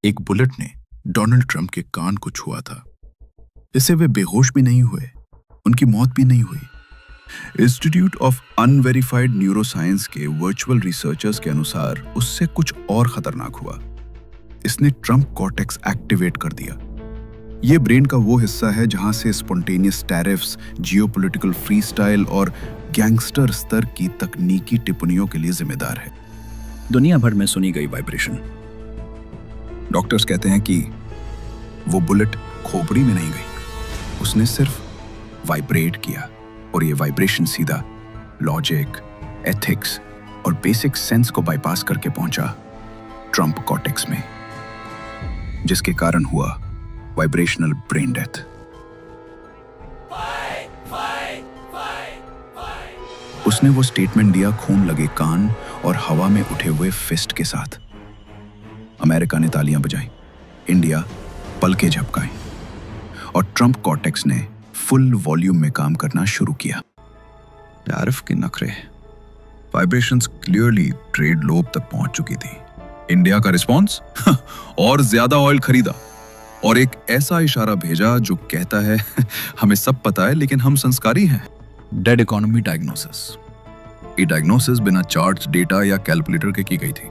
एक बुलेट ने Donald Trump के कान को छुआ था। इससे वे बेहोश भी नहीं हुए, उनकी मौत भी नहीं हुई। इंस्टीट्यूट ऑफ अनवेरिफाइड न्यूरोसाइंस के वर्चुअल रिसर्चर्स के अनुसार उससे कुछ और खतरनाक हुआ। इसने ट्रंप कॉर्टेक्स एक्टिवेट कर दिया। ये ब्रेन का वो हिस्सा है जहां से स्पॉन्टेनियस टैरिफ्स, जियोपॉलिटिकल फ्रीस्टाइल और गैंगस्टर स्तर की तकनीकी टिप्पणियों के लिए जिम्मेदार है। दुनिया भर में सुनी गई वाइब्रेशन। डॉक्टर्स कहते हैं कि वो बुलेट खोपड़ी में नहीं गई, उसने सिर्फ वाइब्रेट किया और ये वाइब्रेशन सीधा लॉजिक, एथिक्स और बेसिक सेंस को बाईपास करके पहुंचा ट्रंप कॉर्टेक्स में, जिसके कारण हुआ वाइब्रेशनल ब्रेन डेथ। उसने वो स्टेटमेंट दिया खून लगे कान और हवा में उठे हुए फिस्ट के साथ। अमेरिका ने तालियां बजाई, इंडिया पलके झपकाए और ट्रंप कॉर्टेक्स ने फुल वॉल्यूम में काम करना शुरू किया। टैरिफ के नखरे, वाइब्रेशंस क्लियरली ट्रेड लोब तक पहुंच चुकी थी। इंडिया का रिस्पॉन्स और ज्यादा ऑयल खरीदा और एक ऐसा इशारा भेजा जो कहता है हमें सब पता है लेकिन हम संस्कारी हैं। Dead economy diagnosis. ये डायग्नोसिस बिना चार्ट्स, डेटा या कैलकुलेटर के की गई थी,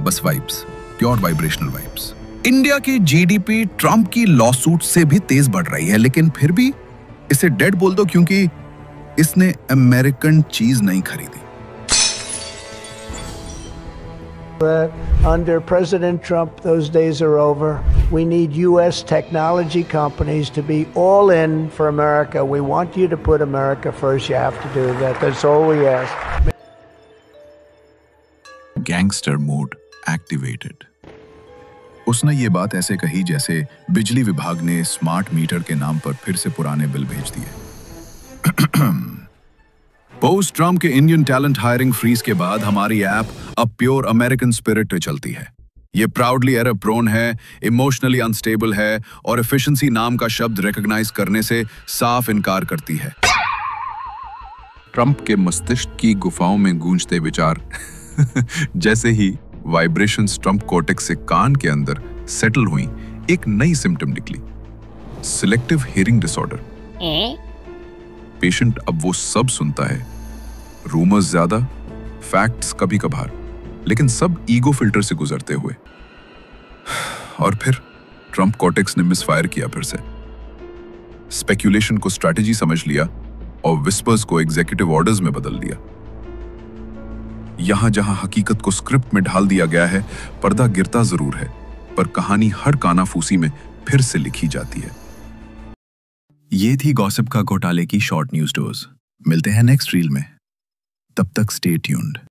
बस vibes, pure vibrational vibes. India की जीडीपी ट्रंप की लॉसूट से भी तेज बढ़ रही है, लेकिन फिर भी इसे डेड बोल दो क्योंकि इसने अमेरिकन चीज नहीं खरीदी। Under President Trump, those days are over. We need U.S. technology companies to be all in for America. We want you to put America first. You have to do that. That's all we ask. Gangster mode activated. उसने ये बात ऐसे कही जैसे बिजली विभाग ने smart meter के नाम पर फिर से पुराने बिल भेज दिए। पोस्ट ट्रंप के इंडियन टैलेंट हायरिंग फ्रीज के बाद हमारी ऐप अब प्योर अमेरिकन स्पिरिट पे चलती है। ये प्राउडली एरर प्रोन है, इमोशनली अनस्टेबल है और एफिशिएंसी नाम का शब्द रिकॉग्नाइज करने से साफ इनकार करती है। ट्रंप के मस्तिष्क की गुफाओं में गूंजते विचार जैसे ही वाइब्रेशंस ट्रंप कॉर्टेक्स से कान के अंदर सेटल हुई, एक नई सिम्टम निकली, सिलेक्टिव हियरिंग डिसऑर्डर। पेशेंट अब वो सब सुनता है, रूमर्स ज्यादा, फैक्ट्स कभी कभार, लेकिन सब ईगो फिल्टर से गुजरते हुए। और फिर ट्रंप कॉर्टेक्स ने मिसफायर किया फिर से। स्पेक्यूलेशन को स्ट्रैटेजी समझ लिया और विस्पर्स को एग्जीक्यूटिव ऑर्डर्स में बदल दिया। यहां जहां हकीकत को स्क्रिप्ट में ढाल दिया गया है, पर्दा गिरता जरूर है, पर कहानी हर कानाफूसी में फिर से लिखी जाती है। ये थी गॉसिप का घोटाले की शॉर्ट न्यूज डोज। मिलते हैं नेक्स्ट रील में, तब तक स्टे ट्यून्ड।